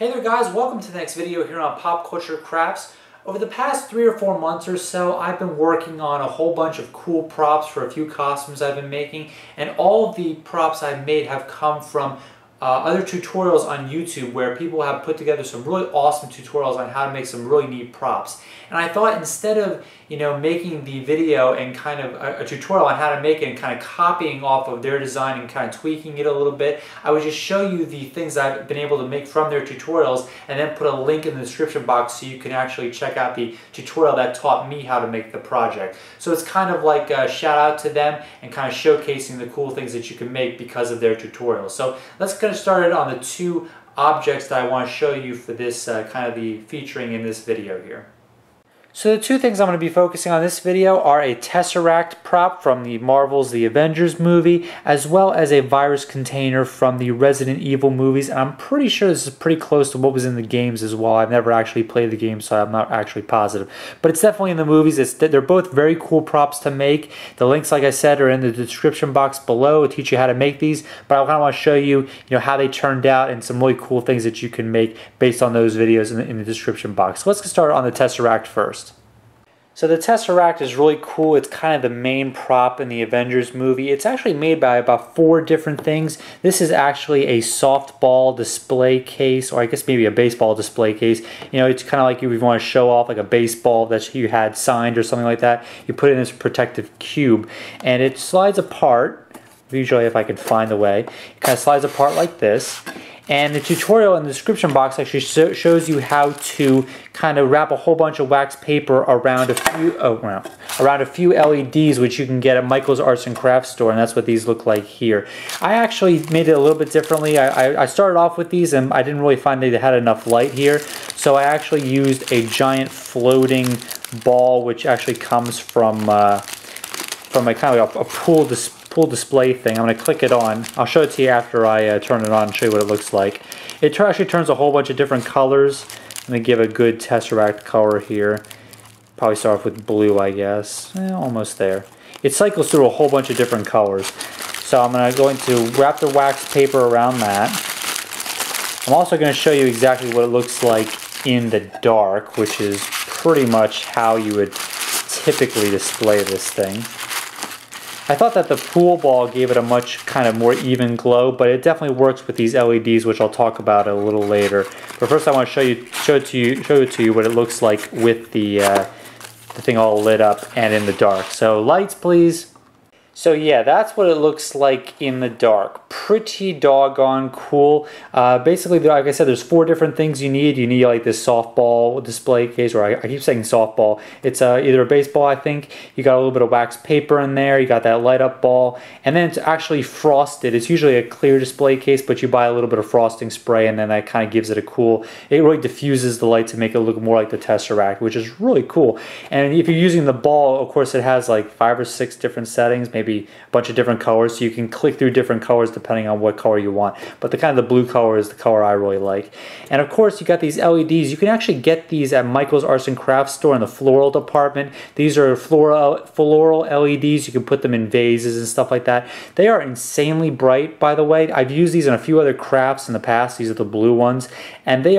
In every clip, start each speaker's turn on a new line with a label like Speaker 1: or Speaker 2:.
Speaker 1: Hey there guys, welcome to the next video here on Pop Culture Crafts. Over the past 3 or 4 months or so, I've been working on a whole bunch of cool props for a few costumes I've been making, and all of the props I've made have come from other tutorials on YouTube where people have put together some really awesome tutorials on how to make some really neat props. And I thought instead of, making the video and kind of a tutorial on how to make it and kind of copying off of their design and kind of tweaking it a little bit, I would just show you the things I've been able to make from their tutorials and then put a link in the description box so you can actually check out the tutorial that taught me how to make the project. So it's kind of like a shout out to them and kind of showcasing the cool things that you can make because of their tutorials. So let's get started on the 2 objects that I want to show you for this kind of the featuring in this video here. So the 2 things I'm going to be focusing on this video are a Tesseract prop from the Marvel's The Avengers movie, as well as a virus container from the Resident Evil movies. And I'm pretty sure this is pretty close to what was in the games as well. I've never actually played the game, so I'm not actually positive. But it's definitely in the movies. They're both very cool props to make. The links, like I said, are in the description box below. It'll teach you how to make these. But I kind of want to show you, how they turned out and some really cool things that you can make based on those videos in the description box. So let's get started on the Tesseract first. So the Tesseract is really cool. It's kind of the main prop in the Avengers movie. It's actually made by about 4 different things. This is actually a softball display case, or I guess maybe a baseball display case. It's kind of like if you want to show off like a baseball that you had signed or something like that. You put it in this protective cube, and it slides apart. Usually, if I can find the way, it kind of slides apart like this. And the tutorial in the description box actually shows you how to kind of wrap a whole bunch of wax paper around a few LEDs, which you can get at Michael's Arts and Crafts store, and that's what these look like here. I actually made it a little bit differently. I started off with these, and I didn't really find they had enough light here, so I actually used a giant floating ball, which actually comes from a kind of a pool display thing. I'm going to click it on. I'll show it to you after I turn it on and show you what it looks like. It actually turns a whole bunch of different colors. I'm going to give a good Tesseract color here. Probably start off with blue, I guess. Almost there. It cycles through a whole bunch of different colors. So I'm going to wrap the wax paper around that. I'm also going to show you exactly what it looks like in the dark, which is pretty much how you would typically display this thing. I thought that the pool ball gave it a much kind of more even glow, but it definitely works with these LEDs, which I'll talk about a little later. But first I want to show it to you what it looks like with the thing all lit up and in the dark. So lights, please. So yeah, that's what it looks like in the dark. Pretty doggone cool. Basically, like I said, there's 4 different things you need. You need like this softball display case, or I keep saying softball. It's either a baseball, I think. You got a little bit of wax paper in there. You got that light up ball. And then it's actually frosted. It's usually a clear display case, but you buy a little bit of frosting spray, and then that kind of gives it a cool, it really diffuses the light to make it look more like the Tesseract, which is really cool. And if you're using the ball, of course, it has like 5 or 6 different settings, maybe a bunch of different colors, so you can click through different colors depending on what color you want. But the kind of the blue color is the color I really like. And of course, you got these LEDs. You can actually get these at Michael's Arts and Crafts store in the floral department. These are floral LEDs. You can put them in vases and stuff like that. They are insanely bright, by the way. I've used these in a few other crafts in the past. These are the blue ones, and they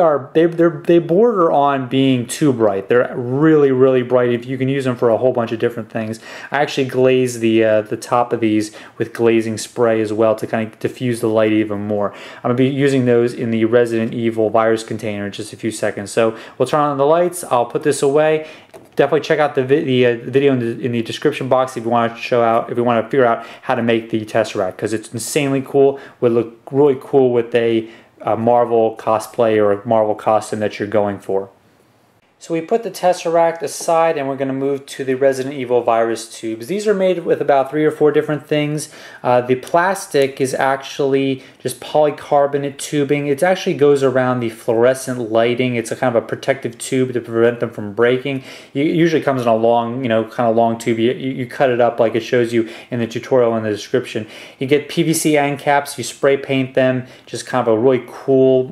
Speaker 1: border on being too bright. They're really, really bright. If you can use them for a whole bunch of different things. I actually glaze the top of these with glazing spray as well to kind of diffuse the light even more. I'm going to be using those in the Resident Evil virus container in just a few seconds. So we'll turn on the lights. I'll put this away. Definitely check out the video in the description box if you want to figure out how to make the Tesseract, because it's insanely cool. Would look really cool with a Marvel cosplay or a Marvel costume that you're going for. So we put the Tesseract aside, and we're going to move to the Resident Evil virus tubes. These are made with about 3 or 4 different things. The plastic is actually just polycarbonate tubing. It actually goes around the fluorescent lighting. It's a kind of a protective tube to prevent them from breaking. It usually comes in a long, kind of long tube. You cut it up like it shows you in the tutorial in the description. You get PVC end caps. You spray paint them. Just kind of a really cool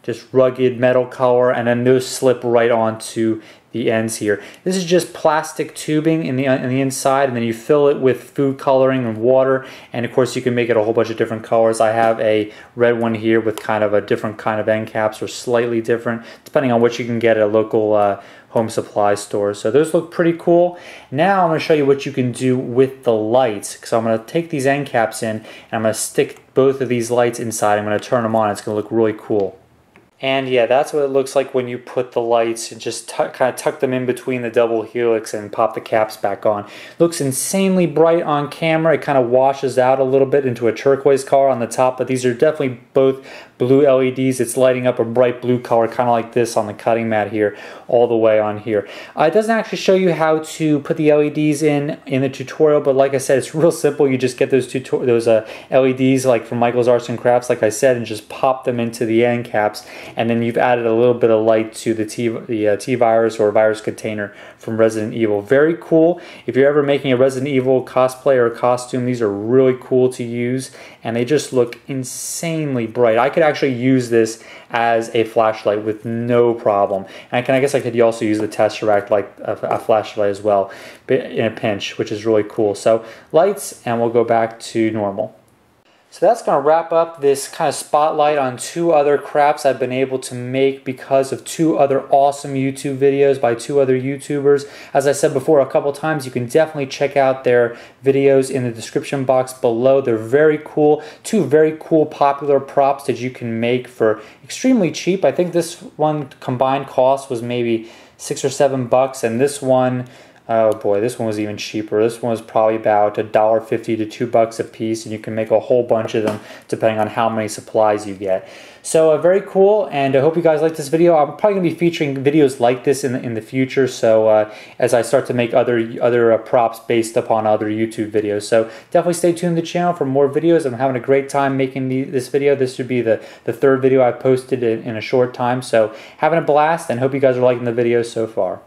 Speaker 1: just rugged metal color, and then those slip right onto the ends here. This is just plastic tubing in the inside, and then you fill it with food coloring and water, and of course you can make it a whole bunch of different colors. I have a red one here with kind of a different kind of end caps, or slightly different, depending on what you can get at a local home supply store. So those look pretty cool. Now I'm going to show you what you can do with the lights. So I'm going to take these end caps in, and I'm going to stick both of these lights inside. I'm going to turn them on. It's going to look really cool. And yeah, that's what it looks like when you put the lights and just kind of tuck them in between the double helix and pop the caps back on. Looks insanely bright on camera. It kind of washes out a little bit into a turquoise color on the top, but these are definitely both blue LEDs. It's lighting up a bright blue color, kind of like this on the cutting mat here, all the way on here. It doesn't actually show you how to put the LEDs in the tutorial, but like I said, it's real simple. You just get those LEDs like from Michael's Arts and Crafts, like I said, and just pop them into the end caps. And then you've added a little bit of light to the T-virus or virus container from Resident Evil. Very cool. If you're ever making a Resident Evil cosplay or costume, these are really cool to use, and they just look insanely bright. I could actually use this as a flashlight with no problem. And I guess I could also use the Tesseract like a flashlight as well, but in a pinch, which is really cool. So lights, and we'll go back to normal. So that's going to wrap up this kind of spotlight on two other crafts I've been able to make because of two other awesome YouTube videos by two other YouTubers. As I said before a couple times, you can definitely check out their videos in the description box below. They're very cool. Two very cool popular props that you can make for extremely cheap. I think this one combined cost was maybe $6 or $7, and this one, oh boy, this one was even cheaper. This one was probably about $1.50 to $2 a piece, and you can make a whole bunch of them depending on how many supplies you get. So very cool, and I hope you guys like this video. I'm probably going to be featuring videos like this in the future, so as I start to make other props based upon other YouTube videos. So definitely stay tuned to the channel for more videos. I'm having a great time making this video. This should be the third video I've posted in a short time, so having a blast, and hope you guys are liking the video so far.